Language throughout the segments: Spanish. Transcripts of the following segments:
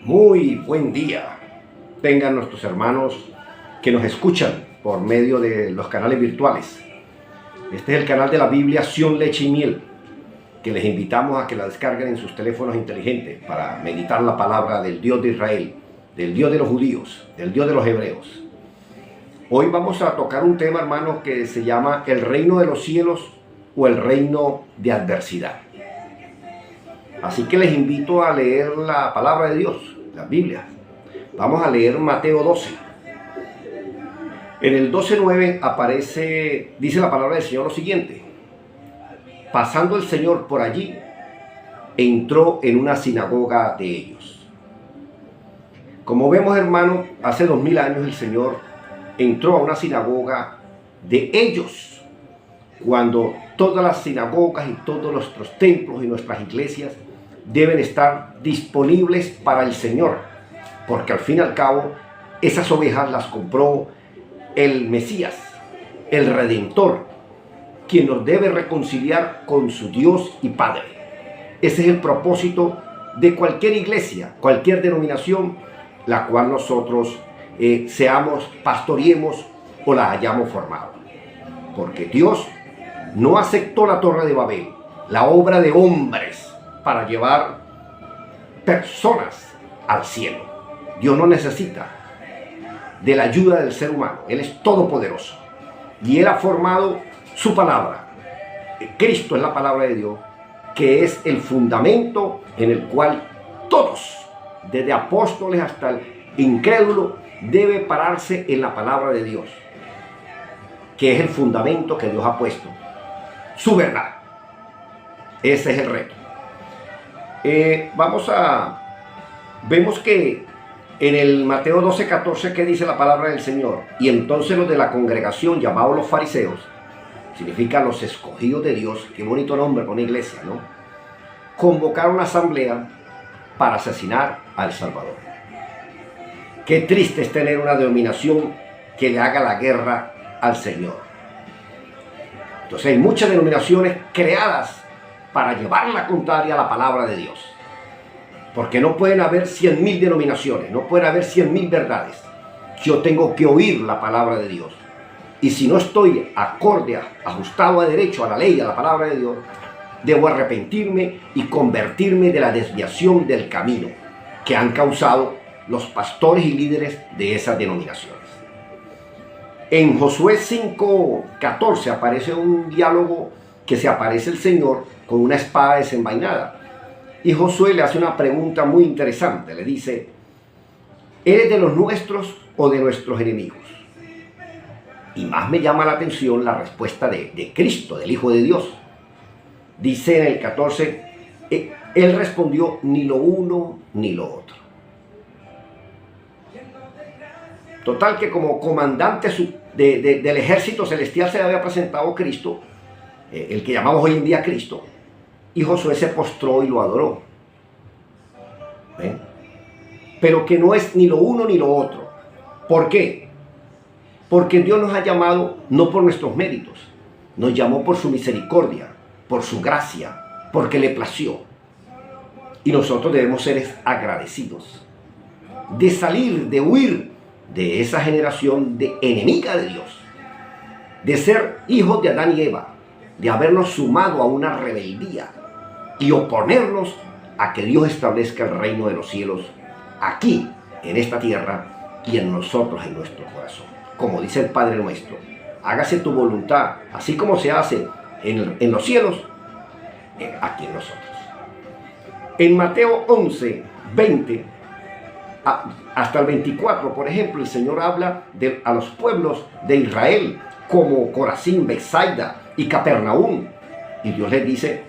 Muy buen día. Tengan nuestros hermanos que nos escuchan por medio de los canales virtuales. Este es el canal de la Biblia Sion Leche y Miel, que les invitamos a que la descarguen en sus teléfonos inteligentes para meditar la palabra del Dios de Israel, del Dios de los judíos, del Dios de los hebreos. Hoy vamos a tocar un tema, hermanos, que se llama el reino de los cielos o el reino de adversidad. Así que les invito a leer la palabra de Dios, la Biblia. Vamos a leer Mateo 12. En el 12:9 aparece, dice la palabra del Señor lo siguiente: pasando el Señor por allí, entró en una sinagoga de ellos. Como vemos, hermano, hace 2000 años el Señor entró a una sinagoga de ellos, cuando todas las sinagogas y todos nuestros templos y nuestras iglesias deben estar disponibles para el Señor, porque al fin y al cabo esas ovejas las compró el Mesías, el Redentor, quien nos debe reconciliar con su Dios y Padre. Ese es el propósito de cualquier iglesia, cualquier denominación, la cual nosotros pastoreemos o la hayamos formado. Porque Dios no aceptó la Torre de Babel, la obra de hombres, para llevar personas al cielo. Dios no necesita de la ayuda del ser humano. Él es todopoderoso y Él ha formado su palabra. Cristo es la palabra de Dios, que es el fundamento en el cual todos, desde apóstoles hasta el incrédulo, debe pararse en la palabra de Dios, que es el fundamento que Dios ha puesto, su verdad. Ese es el reto. Vemos que en el Mateo 12:14, ¿qué dice la palabra del Señor? Y entonces los de la congregación, llamados los fariseos, significa los escogidos de Dios, qué bonito nombre para una iglesia, ¿no? Convocaron una asamblea para asesinar al Salvador. Qué triste es tener una denominación que le haga la guerra al Señor. Entonces hay muchas denominaciones creadas para llevar la contraria a la palabra de Dios. Porque no pueden haber 100.000 denominaciones, no pueden haber 100.000 verdades. Yo tengo que oír la palabra de Dios. Y si no estoy acorde, ajustado a derecho, a la ley, a la palabra de Dios, debo arrepentirme y convertirme de la desviación del camino que han causado los pastores y líderes de esas denominaciones. En Josué 5:14 aparece un diálogo que se aparece el Señor con una espada desenvainada. Y Josué le hace una pregunta muy interesante. Le dice: ¿eres de los nuestros o de nuestros enemigos? Y más me llama la atención la respuesta de Cristo, del Hijo de Dios. Dice en el 14, Él respondió: ni lo uno ni lo otro. Total que como comandante del ejército celestial se le había presentado Cristo, el que llamamos hoy en día Cristo, y Josué se postró y lo adoró. ¿Ven? Pero que no es ni lo uno ni lo otro. ¿Por qué? Porque Dios nos ha llamado no por nuestros méritos, nos llamó por su misericordia, por su gracia, porque le plació. Y nosotros debemos ser agradecidos de salir, de huir de esa generación de enemiga de Dios, de ser hijos de Adán y Eva, de habernos sumado a una rebeldía y oponernos a que Dios establezca el reino de los cielos aquí, en esta tierra, y en nosotros, en nuestro corazón. Como dice el Padre nuestro: hágase tu voluntad, así como se hace en los cielos, aquí en nosotros. En Mateo 11:20 hasta el 24, por ejemplo, el Señor habla a los pueblos de Israel, como Corazín, Betsaida y Capernaum. Y Dios les dice: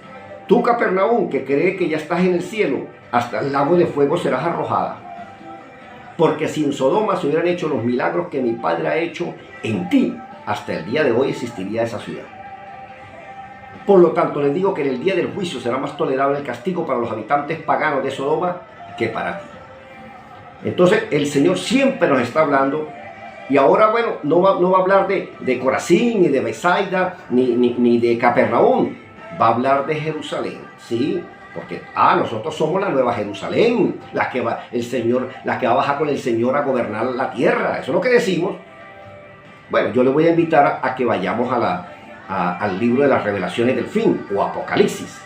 tú, Capernaum, que cree que ya estás en el cielo, hasta el lago de fuego serás arrojada. Porque si en Sodoma se hubieran hecho los milagros que mi Padre ha hecho en ti, hasta el día de hoy existiría esa ciudad. Por lo tanto, les digo que en el día del juicio será más tolerable el castigo para los habitantes paganos de Sodoma que para ti. Entonces, el Señor siempre nos está hablando. Y ahora, bueno, no va a hablar de Corazín, ni de Betsaida, ni de Capernaum. Va a hablar de Jerusalén, ¿sí? Porque, nosotros somos la Nueva Jerusalén, la que va a bajar con el Señor a gobernar la tierra. Eso es lo que decimos. Bueno, yo le voy a invitar a que vayamos al libro de las revelaciones del fin, o Apocalipsis.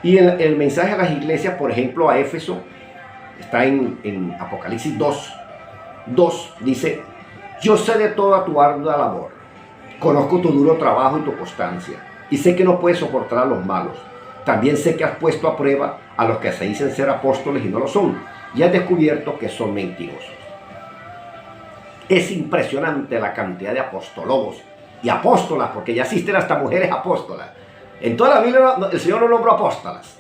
Y el mensaje a las iglesias, por ejemplo, a Éfeso, está en Apocalipsis 2, dice: yo sé de toda tu ardua labor, conozco tu duro trabajo y tu constancia, y sé que no puedes soportar a los malos. También sé que has puesto a prueba a los que se dicen ser apóstoles y no lo son, y has descubierto que son mentirosos. Es impresionante la cantidad de apostólogos y apóstolas, porque ya existen hasta mujeres apóstolas. En toda la Biblia el Señor no nombró apóstolas,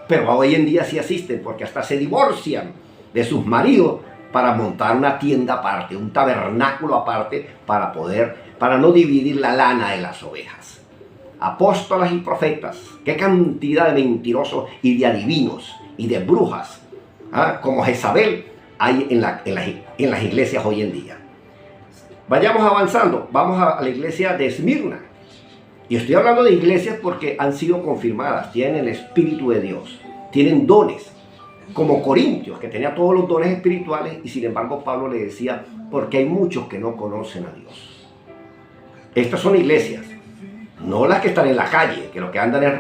pero hoy en día sí existen, porque hasta se divorcian de sus maridos para montar una tienda aparte, un tabernáculo aparte, para no dividir la lana de las ovejas. Apóstolas y profetas, qué cantidad de mentirosos y de adivinos y de brujas, como Jezabel, hay en las iglesias hoy en día. Vayamos avanzando, vamos a la iglesia de Esmirna. Y estoy hablando de iglesias porque han sido confirmadas, tienen el Espíritu de Dios, tienen dones, como Corintios, que tenía todos los dones espirituales, y sin embargo Pablo le decía: porque hay muchos que no conocen a Dios. Estas son iglesias, no las que están en la calle, que lo que andan es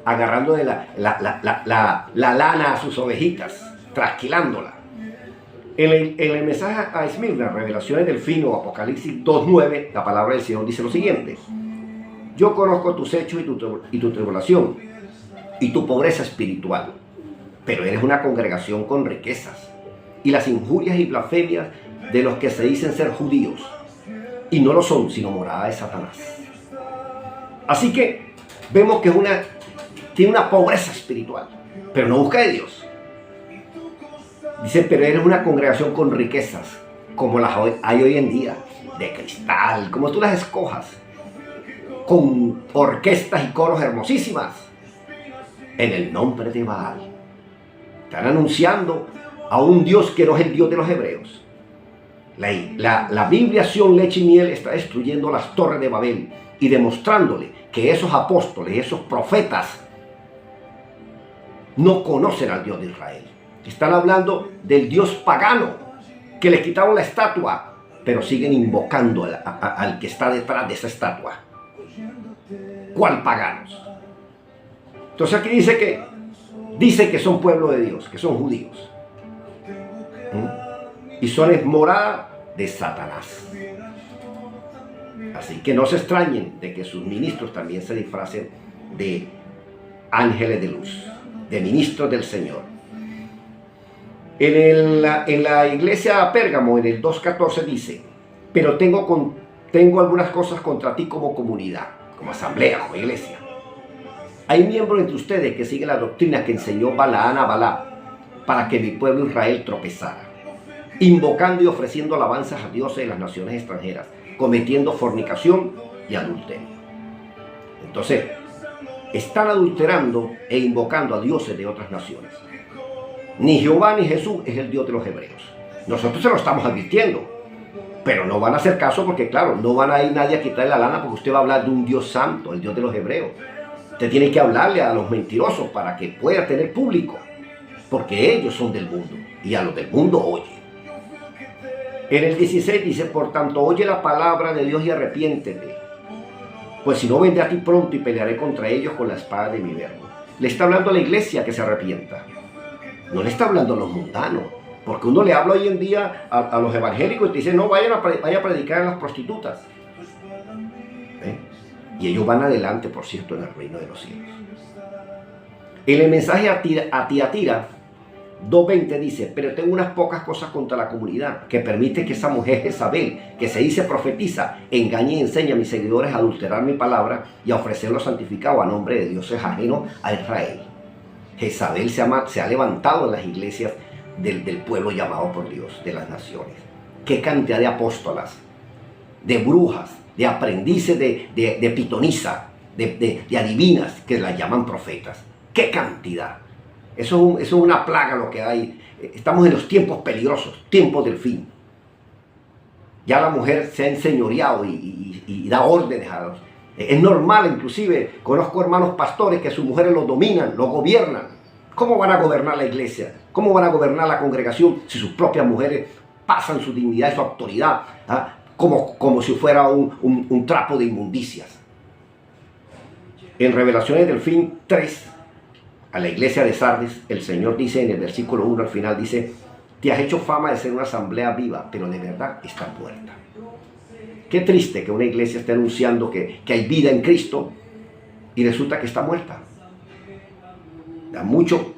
agarrando de la lana a sus ovejitas, trasquilándola. En el mensaje a Esmirna, Revelaciones del Fin, o Apocalipsis 2:9, la palabra del Señor dice lo siguiente: yo conozco tus hechos y tu tribulación y tu pobreza espiritual, pero eres una congregación con riquezas, y las injurias y blasfemias de los que se dicen ser judíos, y no lo son, sino morada de Satanás. Así que vemos que tiene una pobreza espiritual, pero no busca de Dios. Dice: pero eres una congregación con riquezas, como las hay hoy en día, de cristal, como tú las escojas, con orquestas y coros hermosísimas, en el nombre de Baal. Están anunciando a un Dios que no es el Dios de los hebreos. La Biblia, Sion, leche y miel, está destruyendo las torres de Babel y demostrándole que esos apóstoles, esos profetas, no conocen al Dios de Israel. Están hablando del Dios pagano, que le quitaron la estatua, pero siguen invocando al que está detrás de esa estatua. ¿Cuál paganos? Entonces aquí dice que son pueblo de Dios, que son judíos. Y son morada de Satanás. Así que no se extrañen de que sus ministros también se disfracen de ángeles de luz, de ministros del Señor. En la iglesia de Pérgamo, en el 2:14 dice: pero tengo algunas cosas contra ti como comunidad, como asamblea, como iglesia. Hay miembros entre ustedes que siguen la doctrina que enseñó Balaán a Balá, para que mi pueblo Israel tropezara, invocando y ofreciendo alabanzas a dioses de las naciones extranjeras, cometiendo fornicación y adulterio. Entonces, están adulterando e invocando a dioses de otras naciones. Ni Jehová ni Jesús es el Dios de los hebreos. Nosotros se lo estamos advirtiendo, pero no van a hacer caso porque, claro, no van a ir nadie a quitarle la lana porque usted va a hablar de un Dios santo, el Dios de los hebreos. Usted tiene que hablarle a los mentirosos para que pueda tener público, porque ellos son del mundo y a los del mundo oye. En el 16 dice: por tanto, oye la palabra de Dios y arrepiéntete, pues si no, vendré a ti pronto y pelearé contra ellos con la espada de mi verbo. Le está hablando a la iglesia que se arrepienta, no le está hablando a los mundanos, porque uno le habla hoy en día a los evangélicos y te dice: no, vayan a predicar a las prostitutas. Y ellos van adelante, por cierto, en el reino de los cielos. En el mensaje a Tiatira 2:20 dice: pero tengo unas pocas cosas contra la comunidad, que permite que esa mujer Jezabel, que se dice profetiza, engañe y enseña a mis seguidores a adulterar mi palabra y a ofrecerlo santificado a nombre de dioses ajenos a Israel. Jezabel se ha levantado en las iglesias del pueblo llamado por Dios, de las naciones. Qué cantidad de apóstolas, de brujas, de aprendices de pitonisa, de adivinas, que las llaman profetas. ¡Qué cantidad! Eso es una plaga lo que hay. Estamos en los tiempos peligrosos, tiempos del fin. Ya la mujer se ha enseñoreado y da órdenes a los... Es normal, inclusive conozco hermanos pastores que sus mujeres los dominan, los gobiernan. ¿Cómo van a gobernar la iglesia? ¿Cómo van a gobernar la congregación si sus propias mujeres pasan su dignidad y su autoridad como si fuera un trapo de inmundicias? En Revelaciones del Fin 3, a la iglesia de Sardis, el Señor dice en el versículo 1 al final, dice: te has hecho fama de ser una asamblea viva, pero de verdad está muerta. Qué triste que una iglesia esté anunciando que hay vida en Cristo y resulta que está muerta. Da mucho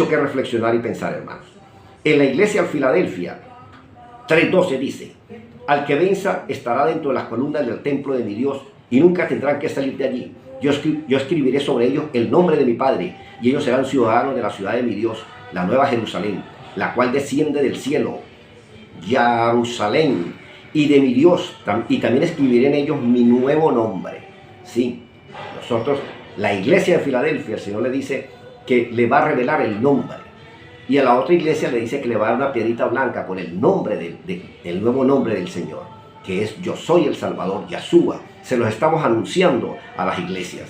que reflexionar y pensar, hermanos. En la iglesia de Filadelfia 3:12 dice: al que venza estará dentro de las columnas del templo de mi Dios y nunca tendrán que salir de allí. Yo escribiré sobre ellos el nombre de mi Padre y ellos serán ciudadanos de la ciudad de mi Dios, la nueva Jerusalén, la cual desciende del cielo, Jerusalén, y de mi Dios, y también escribiré en ellos mi nuevo nombre. Sí, nosotros, la iglesia de Filadelfia, el Señor le dice que le va a revelar el nombre, y a la otra iglesia le dice que le va a dar una piedrita blanca con el nombre del nuevo nombre del Señor, que es Yo soy el Salvador, Yahshua. Se los estamos anunciando a las iglesias.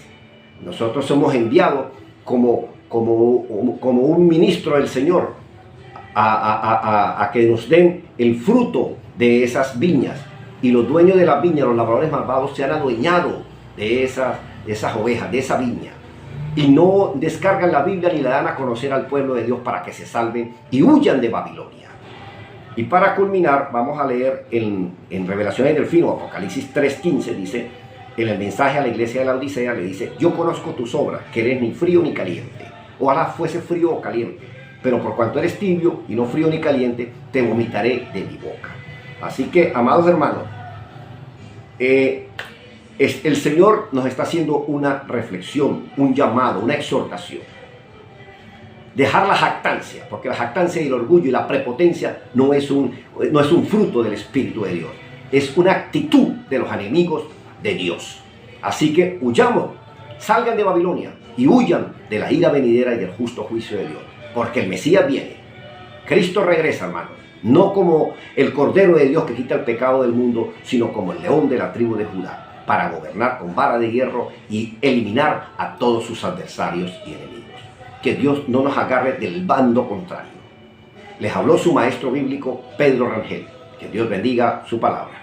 Nosotros somos enviados como un ministro del Señor a que nos den el fruto de esas viñas, y los dueños de las viñas, los labradores malvados, se han adueñado de esas ovejas, de esa viña, y no descargan la Biblia ni la dan a conocer al pueblo de Dios para que se salven y huyan de Babilonia. Y para culminar, vamos a leer en Revelaciones del Fin, o Apocalipsis 3:15, dice, en el mensaje a la iglesia de la Odisea, le dice: yo conozco tus obras, que eres ni frío ni caliente. Ojalá fuese frío o caliente, pero por cuanto eres tibio y no frío ni caliente, te vomitaré de mi boca. Así que, amados hermanos, el Señor nos está haciendo una reflexión, un llamado, una exhortación. Dejar la jactancia, porque la jactancia y el orgullo y la prepotencia no es un fruto del Espíritu de Dios. Es una actitud de los enemigos de Dios. Así que huyamos, salgan de Babilonia y huyan de la ira venidera y del justo juicio de Dios, porque el Mesías viene. Cristo regresa, hermanos, no como el Cordero de Dios que quita el pecado del mundo, sino como el león de la tribu de Judá, para gobernar con vara de hierro y eliminar a todos sus adversarios y enemigos. Que Dios no nos agarre del bando contrario. Les habló su maestro bíblico, Pedro Rangel. Que Dios bendiga su palabra.